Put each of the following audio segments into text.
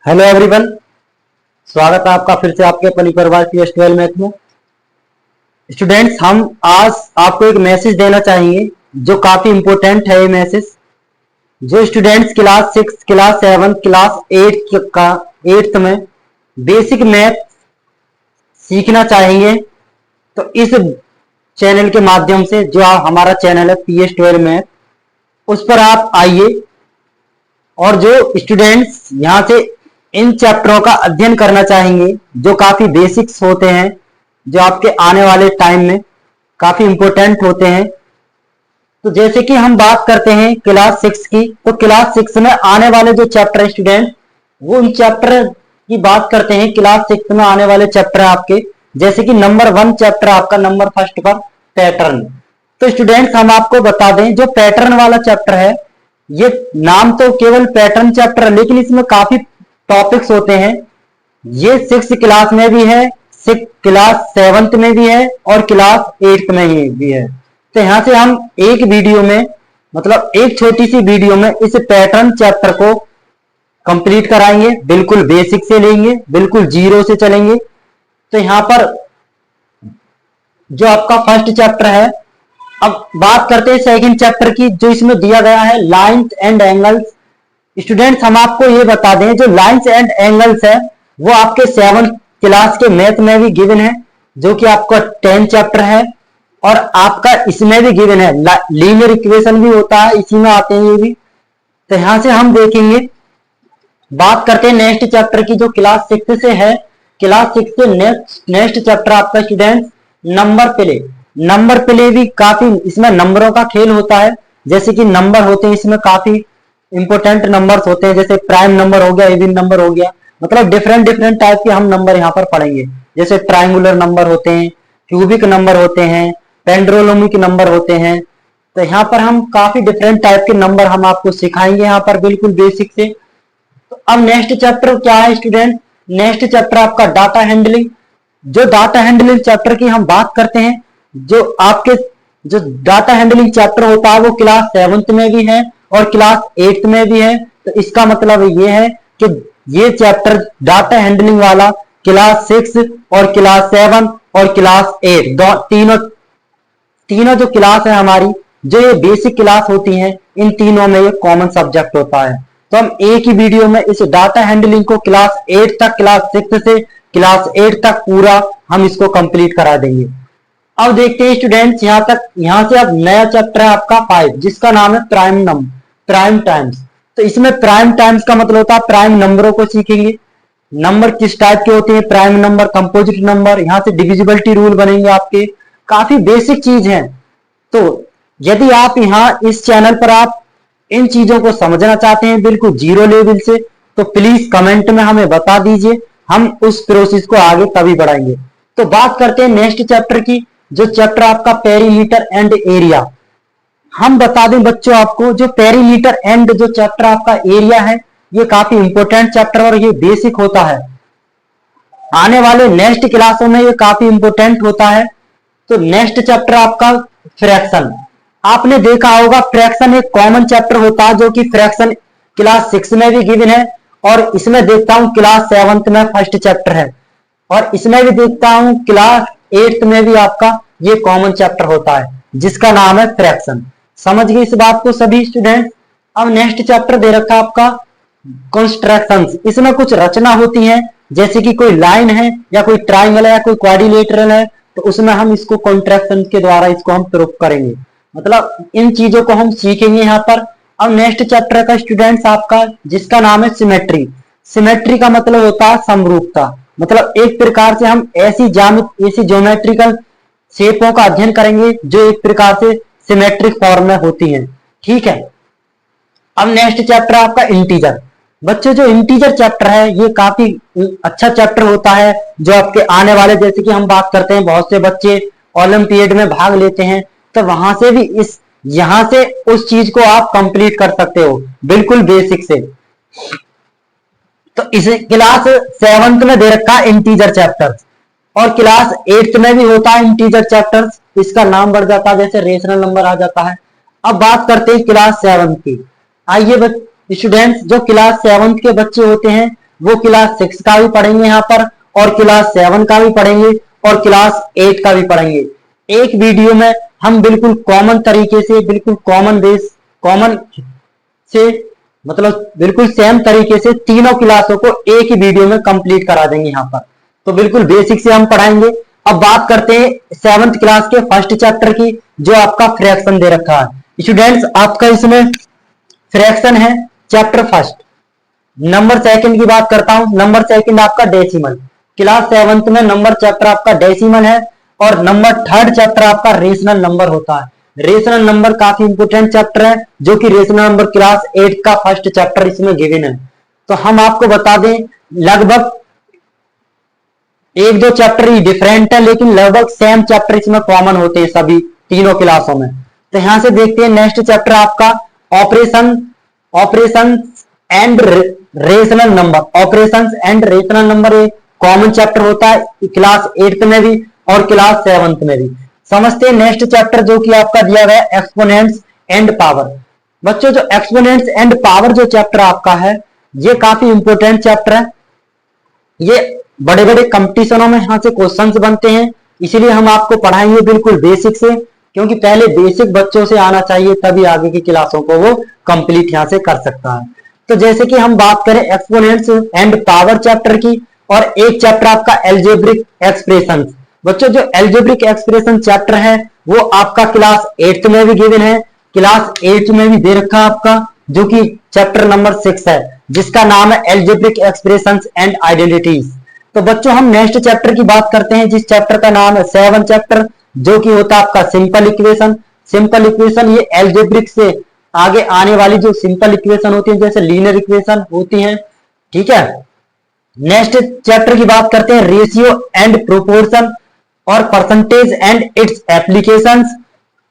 Hello everyone, स्वागत है आपका फिर से आपके अपनी परिवार की एस12 मैथ में। स्टूडेंट्स, हम आज आपको एक मैसेज देना चाहेंगे जो काफी इंपॉर्टेंट है। ये मैसेज जो स्टूडेंट्स क्लास 6, क्लास 7, क्लास 8 में बेसिक मैथ सीखना चाहेंगे तो इस चैनल के माध्यम से, जो हमारा चैनल है PS12 मैथ, उस पर आप आइए। और जो स्टूडेंट्स यहाँ से इन चैप्टरों का अध्ययन करना चाहेंगे जो काफी बेसिक्स होते हैं, जो आपके आने वाले टाइम में काफी इंपॉर्टेंट होते हैं। तो जैसे कि हम बात करते हैं क्लास 6 की, तो क्लास 6 में आने वाले जो चैप्टर स्टूडेंट, वो उन चैप्टर की बात करते हैं। क्लास 6 में आने वाले चैप्टर आपके, जैसे कि नंबर 1 चैप्टर आपका नंबर फर्स्ट पर पैटर्न। तो स्टूडेंट्स, हम आपको बता दें, जो पैटर्न वाला चैप्टर है, ये नाम तो केवल पैटर्न चैप्टर है, लेकिन इसमें काफी टॉपिक्स होते हैं। ये 6 क्लास में भी है, क्लास 7 में भी है और क्लास 8 में भी है। तो यहां से हम एक वीडियो में, मतलब एक छोटी सी वीडियो में इस पैटर्न चैप्टर को कंप्लीट कराएंगे। बिल्कुल बेसिक से लेंगे, बिल्कुल जीरो से चलेंगे। तो यहां पर जो आपका फर्स्ट चैप्टर है, अब बात करते हैं सेकंड चैप्टर की, जो इसमें दिया गया है लाइंस एंड एंगल्स। स्टूडेंट्स, हम आपको ये बता दें, जो लाइंस एंड एंगल्स है वो आपके 7 क्लास के मैथ में भी गिवन है, जो कि आपका 10 चैप्टर है। और आपका इसमें भी गिवन है, लीनियर इक्वेशन भी होता है, इसी में आते हैं ये भी। तो यहां से हम देखेंगे, बात करते हैं नेक्स्ट चैप्टर की, जो क्लास 6 से है। क्लास 6 से नेक्स्ट चैप्टर आपका student number play. Number play भी काफी, इसमें नंबरों का खेल होता है। जैसे कि नंबर होते हैं इसमें काफी इंपोर्टेंट नंबर्स होते हैं, जैसे प्राइम नंबर हो गया, इवन नंबर हो गया, मतलब डिफरेंट डिफरेंट टाइप के हम नंबर यहाँ पर पढ़ेंगे। जैसे ट्राइंगुलर नंबर होते हैं, क्यूबिक नंबर होते हैं, पेंड्रोलोमिक नंबर होते हैं। तो यहाँ पर हम काफी डिफरेंट टाइप के नंबर हम आपको सिखाएंगे यहाँ पर, बिल्कुल बेसिक से। तो अब नेक्स्ट चैप्टर क्या है स्टूडेंट? नेक्स्ट चैप्टर आपका डाटा हैंडलिंग। जो डाटा हैंडलिंग चैप्टर की हम बात करते हैं, जो आपके जो डाटा हैंडलिंग चैप्टर होता है वो क्लास 7 में भी है और क्लास 8 में भी है। तो इसका मतलब ये है कि ये चैप्टर डाटा हैंडलिंग वाला क्लास 6 और क्लास 7 और क्लास 8 तीनों जो क्लास है हमारी, जो ये बेसिक क्लास होती हैं, इन तीनों में ये कॉमन सब्जेक्ट होता है। तो हम एक ही वीडियो में इस डाटा हैंडलिंग को क्लास 8 तक, क्लास 6 से क्लास 8 तक पूरा हम इसको कंप्लीट करा देंगे। अब देखते हैं स्टूडेंट्स, यहां से अब नया चैप्टर है आपका 5, जिसका नाम है प्राइम टाइम्स। तो इसमें प्राइम टाइम्स का मतलब होता है प्राइम नंबरों को सीखेंगे। नंबर किस टाइप के होते हैं, प्राइम नंबर, कंपोजिट नंबर, यहां से डिविजिबिलिटी रूल बनेंगे आपके। काफी बेसिक चीज है। तो यदि आप यहाँ इस चैनल पर आप इन चीजों को समझना चाहते हैं बिल्कुल जीरो लेवल से, तो प्लीज कमेंट में हमें बता दीजिए, हम उस प्रोसेस को आगे तभी बढ़ाएंगे। तो बात करते हैं नेक्स्ट चैप्टर की, जो चैप्टर आपका पेरीमीटर एंड एरिया। हम बता दें बच्चों आपको, जो पेरीमीटर एंड जो चैप्टर आपका एरिया है, ये काफी इंपॉर्टेंट चैप्टर और ये बेसिक होता है। आने वाले नेक्स्ट क्लासों में ये काफी इंपॉर्टेंट होता है। तो नेक्स्ट चैप्टर आपका फ्रैक्शन। आपने देखा होगा, फ्रैक्शन एक कॉमन चैप्टर होता है, जो कि फ्रैक्शन क्लास 6 में भी गिवन है, और इसमें देखता हूं क्लास 7 में फर्स्ट चैप्टर है, और इसमें भी देखता हूं क्लास 8 में भी आपका ये कॉमन चैप्टर होता है, जिसका नाम है फ्रैक्शन। समझ गए इस बात को सभी स्टूडेंट? अब नेक्स्ट चैप्टर दे रखा आपका कंस्ट्रक्शंस। इसमें कुछ रचना होती है, जैसे कि कोई लाइन है या कोई ट्राइंगल है या कोई क्वाड्रिलेटरल है, तो उसमें हम इसको कॉन्ट्रैक्शन के द्वारा इसको हम प्रूफ करेंगे। मतलब इन चीजों को हम सीखेंगे यहाँ पर। अब नेक्स्ट चैप्टर का स्टूडेंट्स आपका, जिसका नाम है सिमेट्री। सिमेट्री का मतलब होता है समरूपता। मतलब एक प्रकार से हम ऐसी ज्योमेट्रिकल शेपों का अध्ययन करेंगे जो एक प्रकार से सिमेट्रिक फॉर्म में होती हैं। ठीक है। अब नेक्स्ट चैप्टर आपका इंटीजर। बच्चों, जो इंटीजर चैप्टर है ये काफी अच्छा चैप्टर होता है, जो आपके आने वाले, जैसे कि हम बात करते हैं बहुत से बच्चे ओलंपियड में भाग लेते हैं, तो वहां से भी यहां से उस चीज को आप कंप्लीट कर सकते हो बिल्कुल बेसिक से। तो इस क्लास 7 में दे रखा है इंटीजर चैप्टर, और क्लास 8 में भी होता है इंटीजर चैप्टर। इसका नाम बढ़ जाता है, जैसे रेशनल नंबर आ जाता है। अब बात करते हैं क्लास 7 की। आइए स्टूडेंट्स, जो क्लास 7 के बच्चे होते हैं, वो क्लास 6 का भी पढ़ेंगे यहाँ पर, और क्लास 7 का भी पढ़ेंगे, और क्लास 8 का भी पढ़ेंगे। एक वीडियो में हम बिल्कुल कॉमन तरीके से, बिल्कुल कॉमन से, मतलब बिल्कुल सेम तरीके से तीनों क्लासों को एक ही वीडियो में कंप्लीट करा देंगे यहाँ पर। तो बिल्कुल बेसिक से हम पढ़ाएंगे। अब बात करते हैं 7th क्लास के फर्स्ट चैप्टर की, जो आपका फ्रैक्शन दे रखा है। स्टूडेंट्स, आपका इसमें फ्रैक्शन है चैप्टर फर्स्ट। नंबर सेकंड की बात करता हूं। नंबर सेकंड आपका डेसिमल। क्लास 7th में नंबर चैप्टर आपका डेसिमल है, और नंबर थर्ड चैप्टर आपका रेशनल नंबर होता है। रेशनल नंबर काफी इंपोर्टेंट चैप्टर है, जो कि रेशनल नंबर क्लास 8 का फर्स्ट चैप्टर इसमें गिवन है। तो हम आपको बता दें, लगभग एक दो चैप्टर ही डिफरेंट है, लेकिन लगभग सेम चैप्टर इसमें कॉमन होते हैं सभी तीनों क्लासों में। तो यहां से देखते हैं नेक्स्ट चैप्टर आपका operation and rational number. Operations and rational number एक कॉमन चैप्टर होता है क्लास 8th में भी और क्लास 7th में भी। समझते हैं नेक्स्ट चैप्टर जो कि आपका दिया गया है एक्सपोनेंट्स एंड पावर। बच्चों, जो एक्सपोनेंट्स एंड पावर जो चैप्टर आपका है, ये काफी इंपोर्टेंट चैप्टर है। ये बड़े बड़े कंपटीशनों में यहाँ से क्वेश्चंस बनते हैं, इसीलिए हम आपको पढ़ाएंगे बिल्कुल बेसिक से, क्योंकि पहले बेसिक बच्चों से आना चाहिए, तभी आगे की क्लासों को वो कंप्लीट यहाँ से कर सकता है। तो जैसे कि हम बात करें एक्सपोनेंट्स एंड पावर चैप्टर की, और एक चैप्टर आपका एल्जेब्रिक एक्सप्रेशन। बच्चों, जो एल्जेब्रिक एक्सप्रेशन चैप्टर है वो आपका क्लास 8th में भी गिवन है, क्लास 8th में भी दे रखा आपका, जो कि चैप्टर नंबर 6 है, जिसका नाम है एल्जेब्रिक एक्सप्रेशंस एंड आइडेंटिटीज। तो बच्चों, हम नेक्स्ट चैप्टर की बात करते हैं, जिस चैप्टर का नाम है 7 चैप्टर, जो कि होता है आपका सिंपल इक्वेशन। सिंपल इक्वेशन ये एल्जेब्रिक से आगे आने वाली जो सिंपल इक्वेशन होती है, जैसे लीनियर इक्वेशन होती है, ठीक है। नेक्स्ट चैप्टर की बात करते हैं रेशियो एंड प्रोपोर्शन और परसेंटेज एंड इट्स एप्लीकेशंस।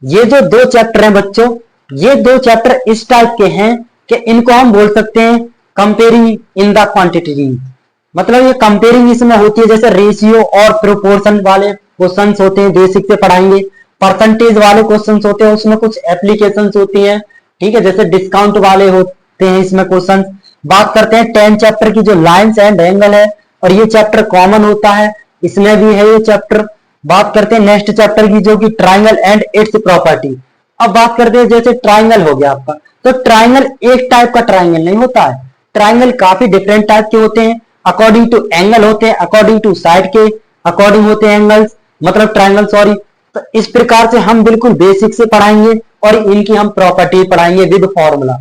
ये जो दो चैप्टर हैं बच्चों, ये दो चैप्टर इस टाइप के हैं कि इनको हम बोल सकते हैं कंपेयरिंग इन द क्वांटिटी। मतलब ये कंपेयरिंग इसमें होती है, जैसे रेशियो और प्रोपोर्शन वाले क्वेश्चंस होते हैं, बेसिक से पढ़ाएंगे। परसेंटेज वाले क्वेश्चंस होते हैं, उसमें कुछ एप्लीकेशंस होती हैं, ठीक है, जैसे डिस्काउंट वाले होते हैं इसमें क्वेश्चंस। बात करते हैं 10 चैप्टर की, जो लाइन्स एंड एंगल है, और ये चैप्टर कॉमन होता है, इसमें भी है ये चैप्टर। बात करते हैं नेक्स्ट चैप्टर की, जो कि ट्राइंगल एंड इट्स प्रॉपर्टी। अब बात करते हैं, जैसे ट्राइंगल हो गया आपका, तो ट्राइंगल एक टाइप का ट्राइंगल नहीं होता है, ट्राइंगल काफी डिफरेंट टाइप के होते हैं, अकॉर्डिंग टू एंगल होते हैं, अकॉर्डिंग टू साइड के अकॉर्डिंग होते हैं एंगल्स, मतलब ट्राइंगल, सॉरी। तो इस प्रकार से हम बिल्कुल बेसिक से पढ़ाएंगे, और इनकी हम प्रॉपर्टी पढ़ाएंगे विद फॉर्मूला।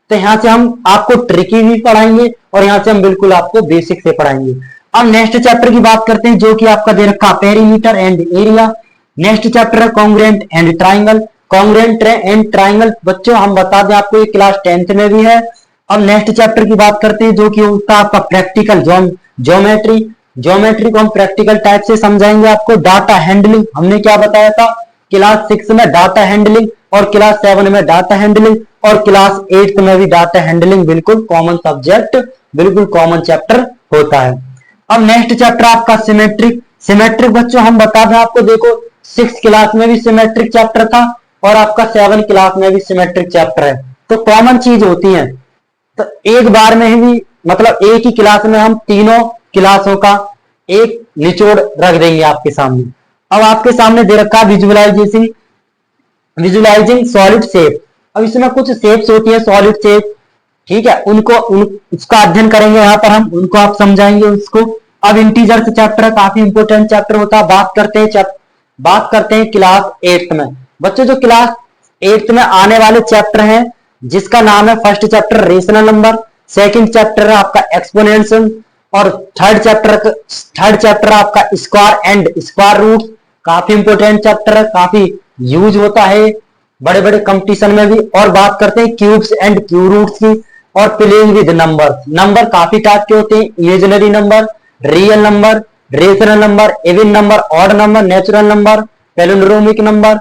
तो यहाँ से हम आपको ट्रिकी भी पढ़ाएंगे, और यहाँ से हम बिल्कुल आपको बेसिक से पढ़ाएंगे। अब नेक्स्ट चैप्टर की बात करते हैं, जो कि आपका दे रखा perimeter and area. Next chapter है congruent and triangle. Congruent and triangle बच्चों हम बता दें आपको, ये क्लास 10th में भी है। अब नेक्स्ट चैप्टर की बात करते हैं, जो कि होता है आपका प्रैक्टिकल ज्योमेट्री। ज्योमेट्री को हम प्रैक्टिकल टाइप से समझाएंगे आपको। डाटा हैंडलिंग हमने क्या बताया था, क्लास 6 में डाटा हैंडलिंग, और क्लास 7 में डाटा हैंडलिंग, और क्लास 8th में भी डाटा हैंडलिंग। बिल्कुल कॉमन सब्जेक्ट, बिल्कुल कॉमन चैप्टर होता है। अब नेक्स्ट चैप्टर आपका सिमेट्रिक। सिमेट्रिक बच्चों हम बता दें आपको, देखो 6 क्लास में भी सिमेट्रिक चैप्टर था, और आपका 7 क्लास में भी सिमेट्रिक चैप्टर है, तो कॉमन चीज होती है। तो एक बार में ही, मतलब एक ही क्लास में हम तीनों क्लासों का एक निचोड़ रख देंगे आपके सामने। अब आपके सामने दे रखा है विजुअलाइजिंग सॉलिड शेप। अब इसमें कुछ शेप्स होती है सॉलिड शेप, ठीक है, उसका अध्ययन करेंगे यहाँ पर हम, उनको आप समझाएंगे उसको। अब इंटीजर्स चैप्टर काफी इंपोर्टेंट चैप्टर होता है। बात करते हैं क्लास 8th में। बच्चों, जो क्लास 8th में आने वाले चैप्टर हैं, जिसका नाम है first chapter rational number, second chapter है आपका एक्सपोनेंशियल, और थर्ड चैप्टर आपका स्क्वायर एंड स्क्वायर रूट। काफी इंपोर्टेंट चैप्टर है, काफी यूज होता है बड़े बड़े कंपटीशन में भी। और बात करते हैं क्यूब्स एंड क्यू रूट्स की, और प्लेइंग विद नंबर। नंबर काफी टाइप के होते हैं, imaginary number, real number, rational number, even number, odd number, natural number, palindromic number,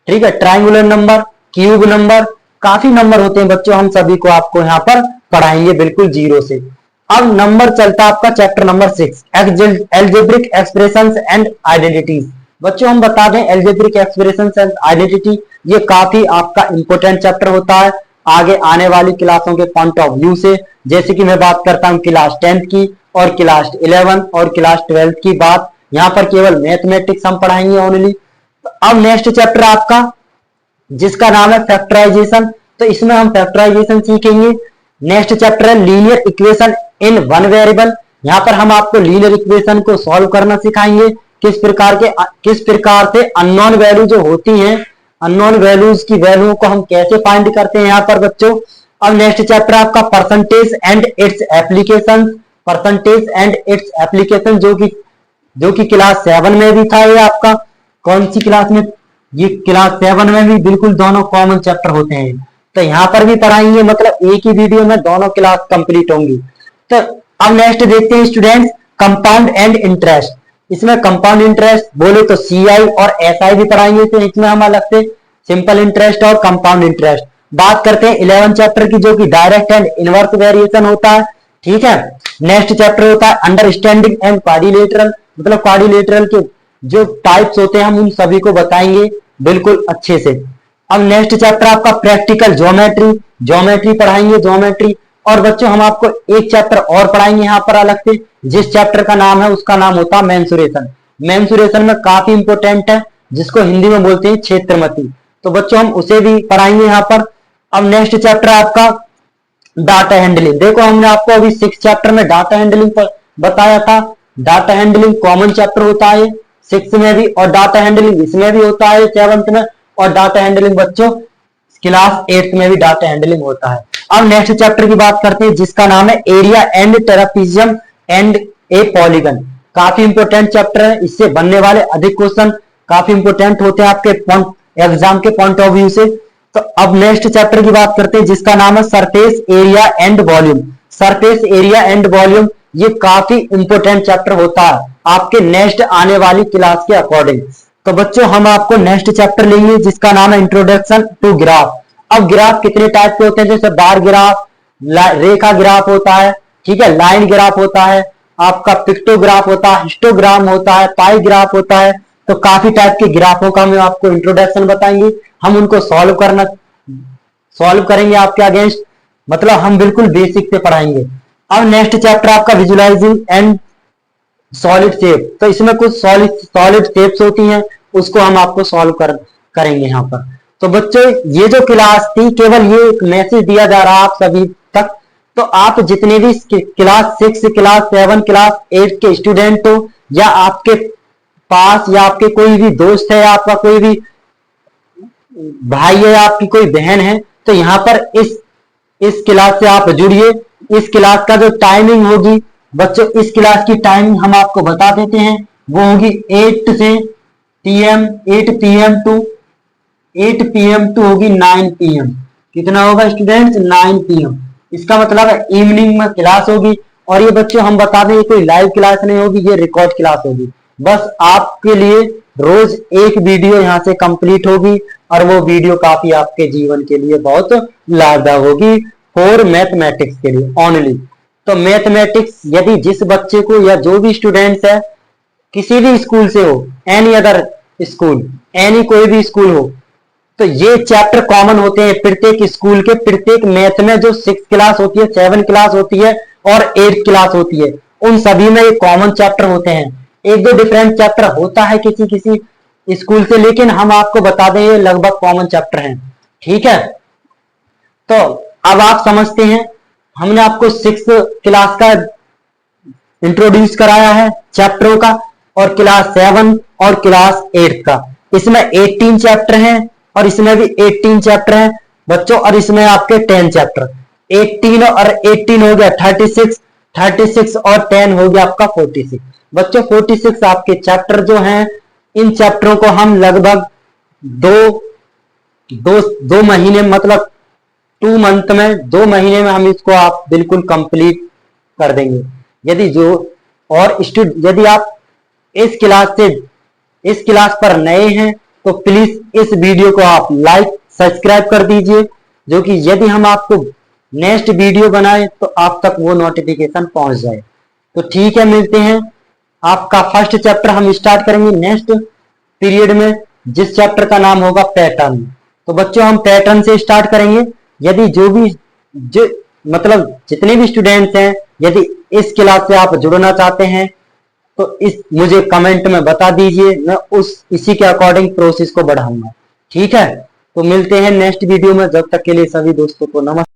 ठीक है, ट्राइंगुलर नंबर, क्यूब नंबर। काफी नंबर होते हैं बच्चों, हम सभी को आपको यहाँ पर पढ़ाएंगे बिल्कुल जीरो से। अब नंबर चलता है आपका chapter number 6, algebraic expressions and identities. बच्चों हम बता दें, एल्जेब्रिक एक्सप्रेशंस एंड आइडेंटिटी ये काफी आपका इंपोर्टेंट चैप्टर होता है, आगे आने वाली क्लासों के पॉइंट ऑफ व्यू से। जैसे कि मैं बात करता हूँ क्लास 10th की और क्लास 11 और क्लास 12th की बात, यहाँ पर केवल मैथमेटिक्स हम पढ़ाएंगे ओनली। तो अब नेक्स्ट चैप्टर आपका जिसका नाम है फैक्टराइजेशन, तो इसमें हम फैक्टराइजेशन सीखेंगे। नेक्स्ट चैप्टर है linear equation in one variable, यहाँ पर हम आपको लीनियर इक्वेशन को सॉल्व करना सिखाएंगे। किस प्रकार से अननोन वैल्यू जो होती हैं, अननोन वैल्यूज की वैल्यू को हम कैसे फाइंड करते हैं यहाँ पर बच्चों। अब नेक्स्ट चैप्टर आपका percentage and its application, percentage and its application जो कि क्लास 7 में भी था। ये आपका कौन सी क्लास में, ये क्लास 7 में भी बिल्कुल दोनों कॉमन चैप्टर होते हैं, तो यहाँ पर भी पढ़ाएंगे, मतलब एक ही वीडियो में दोनों क्लास कंप्लीट होंगी। तो अब नेक्स्ट देखते हैं स्टूडेंट्स कंपाउंड एंड इंटरेस्ट। इसमें कंपाउंड इंटरेस्ट बोले तो सीआई और एसआई भी पढ़ाएंगे, तो इसमें हम अलग से सिंपल इंटरेस्ट और कंपाउंड इंटरेस्ट। बात करते हैं 11 चैप्टर की जो कि डायरेक्ट एंड इनवर्स वेरिएशन होता है, ठीक है। नेक्स्ट चैप्टर होता है अंडरस्टैंडिंग एंड क्वाड्रिलेटरल, मतलब क्वाड्रिलेटरल के जो टाइप्स होते हैं हम उन सभी को बताएंगे बिल्कुल अच्छे से। अब नेक्स्ट चैप्टर आपका प्रैक्टिकल ज्योमेट्री, ज्योमेट्री पढ़ाएंगे, ज्योमेट्री। और बच्चों हम आपको एक चैप्टर और पढ़ाएंगे यहाँ पर अलग से, जिस चैप्टर का नाम है उसका नाम होता है मेंसुरेशन। मेंसुरेशन में काफी इंपोर्टेंट है, जिसको हिंदी में बोलते हैं क्षेत्रमति, तो बच्चों हम उसे भी पढ़ाएंगे यहाँ पर। अब नेक्स्ट चैप्टर आपका डाटा हैंडलिंग। देखो हमने आपको अभी 6 चैप्टर में डाटा हैंडलिंग पर बताया था। डाटा हैंडलिंग कॉमन चैप्टर होता है 6 में भी, और डाटा हैंडलिंग इसमें भी होता है 7th में, और डाटा हैंडलिंग बच्चों क्लास 8th में भी डाटा हैंडलिंग होता है। अब नेक्स्ट चैप्टर की बात करते हैं जिसका नाम है area and trapezium and A polygon. काफी इंपोर्टेंट चैप्टर है, इससे बनने वाले अधिक क्वेश्चन काफी इंपोर्टेंट होते हैं आपके एग्जाम के पॉइंट ऑफ व्यू से। तो अब नेक्स्ट चैप्टर की बात करते हैं जिसका नाम है surface area and volume. Surface area and volume ये काफी इंपोर्टेंट चैप्टर होता है आपके नेक्स्ट आने वाली क्लास के अकॉर्डिंग। तो बच्चों हम आपको नेक्स्ट चैप्टर लेंगे जिसका नाम है इंट्रोडक्शन टू ग्राफ। अब ग्राफ कितने टाइप के होते हैं, जैसे बार ग्राफ, रेखा ग्राफ होता है, ठीक है, लाइन ग्राफ होता है, आपका पिक्टोग्राफ होता है, हिस्टोग्राम होता है, पाई ग्राफ होता है। तो काफी टाइप के ग्राफों का हम आपको इंट्रोडक्शन बताएंगे, हम उनको सॉल्व करेंगे आपके अगेंस्ट, मतलब हम बिल्कुल बेसिक से पढ़ाएंगे। अब नेक्स्ट चैप्टर आपका विजुअलाइजिंग एंड सॉलिड शेप, तो इसमें कुछ सॉलिड शेप्स होती हैं, उसको हम आपको सॉल्व करेंगे यहाँ पर। तो बच्चों ये जो क्लास थी केवल ये एक मैसेज दिया जा रहा है आप सभी तक, तो आप जितने भी क्लास 6, क्लास 7, क्लास 8 के स्टूडेंट हो, या आपके पास या आपके कोई भी दोस्त है, या आपका कोई भी भाई है, या आपकी कोई बहन है, तो यहाँ पर इस क्लास से आप जुड़िए। इस क्लास का जो टाइमिंग होगी बच्चों, इस क्लास की टाइमिंग हम आपको बता देते हैं, वो होगी 8 पीएम टू होगी 9 पीएम। कितना होगा स्टूडेंट्स, 9 पीएम। इसका मतलब है इवनिंग में क्लास होगी। और ये बच्चों हम बता दें ये कोई लाइव क्लास नहीं होगी, ये रिकॉर्ड क्लास होगी। बस आपके लिए रोज एक वीडियो यहाँ से कंप्लीट होगी, और वो वीडियो काफी आपके जीवन के लिए बहुत लाभदायक होगी फॉर मैथमेटिक्स के लिए ओनली। तो मैथमेटिक्स यदि जिस बच्चे को या जो भी स्टूडेंट्स है किसी भी स्कूल से हो, एनी अदर स्कूल, एनी कोई भी स्कूल हो, तो ये चैप्टर कॉमन होते हैं प्रत्येक स्कूल के। प्रत्येक मैथ में जो 6 क्लास होती है, 7 क्लास होती है और 8 क्लास होती है, उन सभी में ये कॉमन चैप्टर होते हैं। एक दो डिफरेंट चैप्टर होता है किसी किसी स्कूल से, लेकिन हम आपको बता दें ये लगभग कॉमन चैप्टर हैं, ठीक है। तो अब आप समझते हैं, हमने आपको 6 क्लास का इंट्रोड्यूस कराया है चैप्टरों का, और क्लास 7 और क्लास 8 का। इसमें 18 चैप्टर हैं और इसमें भी 18 चैप्टर हैं बच्चों, और इसमें आपके 10 चैप्टर। 18 और 18 हो गया 36, 36 और 10 हो गया आपका 46। बच्चों 46 आपके चैप्टर जो हैं, इन चैप्टरों को हम लगभग दो महीने, मतलब 2 मंथ में, 2 महीने में हम इसको आप बिल्कुल कंप्लीट कर देंगे। यदि आप इस क्लास पर नए हैं तो प्लीज इस वीडियो को आप लाइक सब्सक्राइब कर दीजिए, जो कि यदि हम आपको नेक्स्ट वीडियो बनाए तो आप तक वो नोटिफिकेशन पहुंच जाए। तो ठीक है, मिलते हैं। आपका फर्स्ट चैप्टर हम स्टार्ट करेंगे नेक्स्ट पीरियड में, जिस चैप्टर का नाम होगा पैटर्न। तो बच्चों हम पैटर्न से स्टार्ट करेंगे। यदि जो मतलब जितने भी स्टूडेंट्स हैं, यदि इस क्लास से आप जुड़ना चाहते हैं तो इस मुझे कमेंट में बता दीजिए, मैं इसी के अकॉर्डिंग प्रोसेस को बढ़ाऊंगा। ठीक है, तो मिलते हैं नेक्स्ट वीडियो में, जब तक के लिए सभी दोस्तों को नमस्कार।